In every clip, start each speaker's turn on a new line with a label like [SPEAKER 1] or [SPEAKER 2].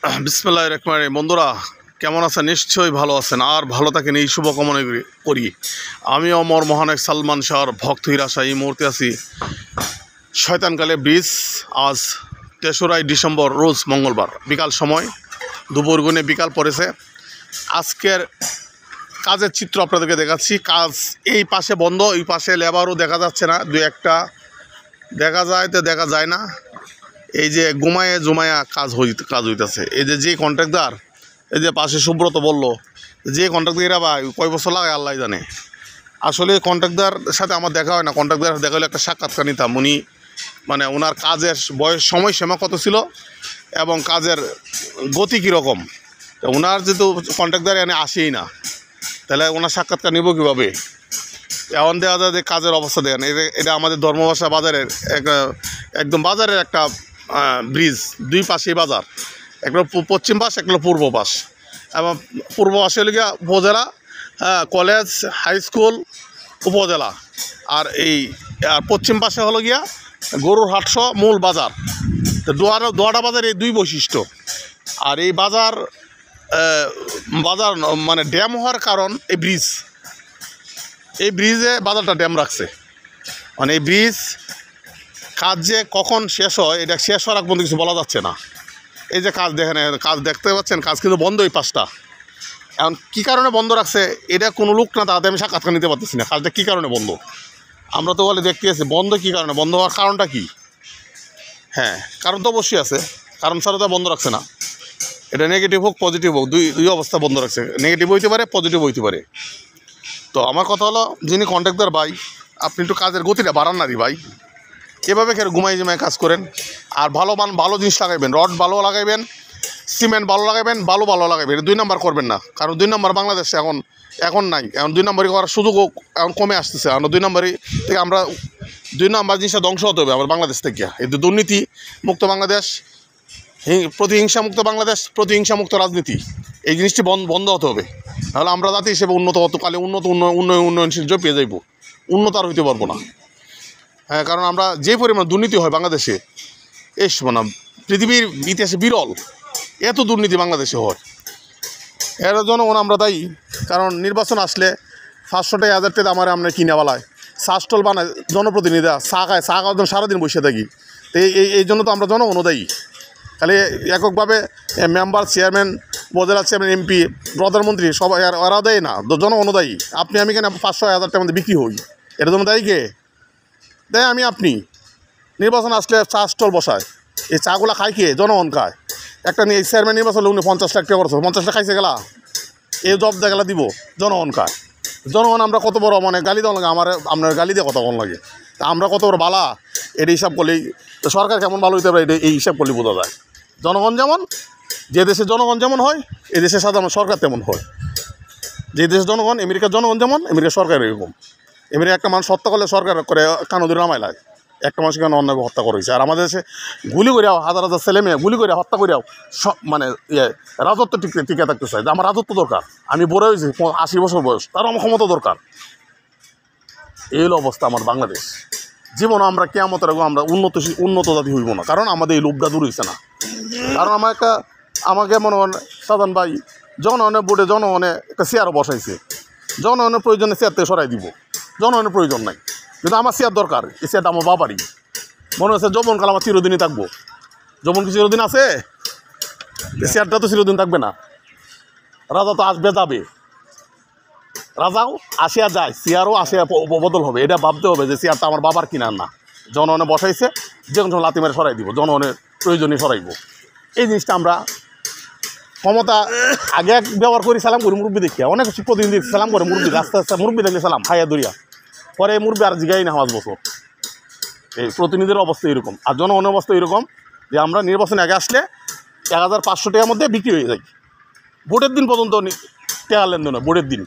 [SPEAKER 1] বিসমিল্লাহির রহমানির রহিম। বন্ধুরা কেমন আছেন? নিশ্চয়ই ভালো আছেন আর ভালো থাকেন এই শুভকামনা করি। আমি অমর মহানায়ক সালমান শাহর ভক্ত হিরাশা এই মুহূর্তে আছি শয়তানকালে ব্রিজ। আজ ৩রা ডিসেম্বর রোজ মঙ্গলবার বিকাল সময়, দুপুর গুণে বিকাল পড়েছে। আজকের কাজের চিত্র আপনাদেরকে দেখাচ্ছি। কাজ এই পাশে বন্ধ, এই পাশে লেবারও দেখা যাচ্ছে না, দু একটা দেখা যায় তো দেখা যায় না। এই যে জুমায়া কাজ হইতেছে। এই যে কন্ট্রাক্টর, এই যে পাশে সুব্রত বলল যে কন্ট্রাক্টর এরা ভাই কয় বছর লাগায় আল্লাহ জানে। আসলে কন্ট্রাক্টর সাথে আমার দেখা হয় না, কন্ট্রাক্টর দেখা হলে একটা সাক্ষাৎকার নিতাম। উনি মানে ওনার কাজের সময়সীমা কত ছিল এবং কাজের গতি কীরকম। ওনার যেহেতু কন্ট্রাক্টর এনে আসেই না, তাহলে ওনার সাক্ষাৎকার নিব কীভাবে? এমন দেওয়া যায় যে কাজের অবস্থা দেন। এটা আমাদের ধর্মভাষা বাজারের একদম বাজারের একটা ব্রিজ, দুই পাশেই বাজার, একটা পশ্চিম পাশ একটা পূর্ব পাশ। এবং পূর্ব পাশে হলে গিয়া উপজেলা, কলেজ, হাই স্কুল, উপজেলা। আর পশ্চিম পাশে হলো গিয়া গরুর হাটসহ মূল বাজার। তো দোয়াটা বাজার এই দুই বৈশিষ্ট্য। আর এই বাজার মানে ড্যাম হওয়ার কারণ এই ব্রিজে বাজারটা ড্যাম রাখছে। মানে এই ব্রিজ কাজ যে কখন শেষ হয়, এটা শেষ হওয়ার আগ পর্যন্ত কিছু বলা যাচ্ছে না। এই যে কাজ দেখেন, কাজ দেখতে পাচ্ছেন, কাজ কিন্তু বন্ধ এই পাশটা। এখন কী কারণে বন্ধ রাখছে এটা কোনো লোক না, তাতে আমি সাক্ষাৎকার নিতে পারতেছি না। কাজটা কী কারণে বন্ধ আমরা তো বলে দেখতে আছি, বন্ধ কী কারণে, বন্ধ হওয়ার কারণটা কী? হ্যাঁ, কারণ তো অবশ্যই আছে, কারণ ছাড়া তো বন্ধ রাখছে না। এটা নেগেটিভ হোক পজিটিভ হোক, দুই অবস্থা বন্ধ রাখছে। নেগেটিভ হইতে পারে, পজিটিভ হইতে পারে। তো আমার কথা হলো, যিনি কন্ট্রাক্টর ভাই, আপনি একটু কাজের গতিটা বাড়ান না রে ভাই। এভাবে কেন জুমায় কাজ করেন? আর ভালো জিনিস লাগাইবেন, রড ভালো লাগাইবেন, সিমেন্ট ভালো লাগাইবেন, ভালো লাগাইবেন। 2 নম্বর করবেন না, কারণ 2 নম্বর বাংলাদেশে এখন নাই। এখন 2 নম্বরই করার সুযোগও এখন কমে আসতেছে। এখন 2 নম্বরই থেকে আমরা 2 নম্বর জিনিসটা ধ্বংস হতে হবে আমার বাংলাদেশ থেকে। এই দুর্নীতি মুক্ত বাংলাদেশ, প্রতিহিংসামুক্ত বাংলাদেশ, প্রতিহিংসামুক্ত রাজনীতি, এই জিনিসটি বন্ধ হতে হবে। তাহলে আমরা জাতি হিসেবে উন্নয়নশীল পেয়ে যাইব, উন্নত আর হইতে পারবো না। হ্যাঁ, কারণ আমরা যে পরিমাণ দুর্নীতি হয় বাংলাদেশে, মানে পৃথিবীর ইতিহাসে বিরল এত দুর্নীতি বাংলাদেশে হয়। এর জন্য আমরা দায়ী। কারণ নির্বাচন আসলে 500টায় 1000 টাকা আমরা কিনে বেলায় চা স্টল বানায়, জনপ্রতিনিধিরা চা খাওয়ার জন্য সারাদিন বসে থাকি। তো এই জন্য তো আমরা জনগণ দায়ী। খালি এককভাবে মেম্বার, চেয়ারম্যান, উপজেলা চেয়ারম্যান, এমপি, প্রধানমন্ত্রী সবাই ওরা দেয় না, জনগণ দায়ী। আপনি আমি কেন 500-1000 টাকার মধ্যে বিক্রি হই, এটার জন্য দায়ী কে? দেয় আমি আপনি। নির্বাচন আসলে চা স্টল বসায়, এই চাগুলা খাই কে? জনগণ খায়। একটা নিয়ে চেয়ারম্যান নির্বাচন উনি 50 লাখ টাকা করছে, 50 লাখ খাইছে গেলা, এই জব দেখালা দিব, জনগণ খায়। জনগণ আমরা কত বড় মানে গালি দেওয়া লাগে, আপনার গালি দিয়ে কত কম লাগে। তা আমরা কত বড় বালা এটা হিসাব করলেই তো সরকার কেমন ভালো হইতে পারে এই হিসাব করলেই বোঝা যায়। জনগণ যেমন, যে দেশে জনগণ যেমন হয়, এই দেশে সাধারণ সরকার তেমন হয়। যে দেশের জনগণ, আমেরিকার জনগণ যেমন, আমেরিকার সরকার এরকম। আমেরিকা একটা মানুষ হত্যা করলে সরকার করে কানুদুরি নামায় লাগে, একটা মানুষকে কেন অন্যায় হত্যা করেছে। আর আমাদের দেশে গুলি করিয়াও, হাজার হাজার ছেলে মেয়ে গুলি করে হত্যা করিয়াও মানে রাজত্ব টিকে থাকতে চাই। আমার রাজত্ব দরকার, আমি বড় হয়েছি 80 বছর বয়স, তারও আমার ক্ষমতা দরকার। এই হলো অবস্থা আমার বাংলাদেশ। জীবন আমরা কিয়ামতের আগে আমরা উন্নত জাতি হইব না, কারণ আমাদের এই লোভটা দূর হয়েছে না। কারণ আমাকে মনে হয় সাধারণ ভাই জনগণের বোর্ডে জনগণে একটা চেয়ারও বসাইছে, জনগণের প্রয়োজনে চেয়ার থেকে সরাই দিব, জনগণের প্রয়োজন নাই। কিন্তু আমার চেয়ার দরকার, এই চেয়ারটা আমার বাবারই। মনে হচ্ছে যৌবনকাল আমার চিরদিনই থাকবো। যৌবন কি চিরদিন আছে? এই চেয়ারটা তো চিরদিন থাকবে না। রাজা তো আসবে যাবে, রাজাও আসিয়া যায়, চেয়ারও আসিয়া বদল হবে। এটা ভাবতে হবে যে চেয়ারটা আমার বাবার কিনার না, জনগণে বসাইছে, যে কোনো সময় লাথি মেরে সরাই দিব, জনগণের প্রয়োজনে সরাইব। এই জিনিসটা আমরা ক্ষমতা আগে ব্যবহার করি, সালাম করি মুরব্বী দেখিয়া, অনেক প্রতিনিধি সালাম করে মুরব্বী, আস্তে আস্তে মুরব্বী দেখলে সালাম হাইয়া দরিয়া, পরে মুরব্বী আর জিগাই না 5 বছর। এই প্রতিনিধির অবস্থা এরকম, আর জনগণের অবস্থা এরকম যে আমরা নির্বাচনে আগে আসলে 1500 টাকার মধ্যে বিক্রি হয়ে যাই। ভোটের দিন পর্যন্ত টাকা লেনদেন হয়, ভোটের দিন।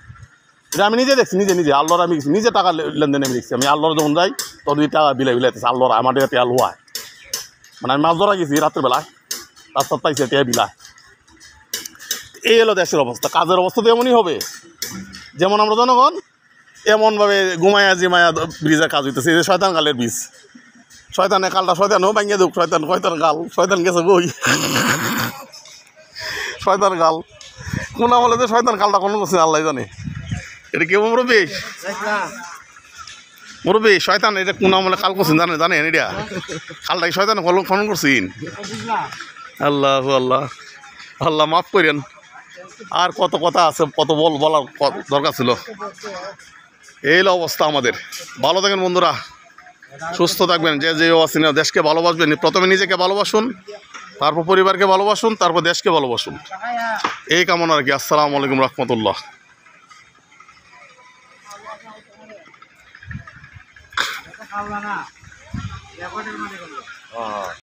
[SPEAKER 1] এটা আমি নিজে দেখছি, নিজে আল্লাহর আমি নিজে টাকা লেনদেন আমি দেখছি। আমি আল্লাহর যখন যাই তখন টাকা বিলাইতেছে, আল্লাহর আমার টাকা লোয়ায়। মানে আমি মাছ ধরা গেছি রাত্রেবেলায়, রাস্তার পাইছে টাকা বিলায়। এই হলো দেশের অবস্থা। কাজের অবস্থা তো এমনই হবে, যেমন আমরা জনগণ এমনভাবে ঘুমায়া জিমায়া ব্রিজের কাজ হইতেছে। এই যে শয়তান কালের ব্রিজ, শয়তানে কালটা শয়তানও ভাঙিয়ে দেব, শয়তান গাল, শয়তান গেছে বই। শয়তান কাল কোন আমলে যে শয়তান কালটা কোনো করছে আল্লাহ জানে। এটা কেউ মুরব্বী শয়তান এটা কোন আমলে কাল করছেন জানেন এটা কালটাকে শয়তান ফোন করছেন। আল্লাহ আল্লাহ আল্লাহ মাফ করেন। আর কত কথা আছে, কত বলার দরকার ছিল। এই অবস্থা আমাদের। ভালো থাকেন বন্ধুরা, সুস্থ থাকবেন। যে আছেন দেশকে ভালোবাসবেন, প্রথমে নিজেকে ভালোবাসুন, তারপর পরিবারকে ভালোবাসুন, তারপর দেশকে ভালোবাসুন। এই কামনা আর কি। আসসালামু আলাইকুম রহমতুল্লাহ।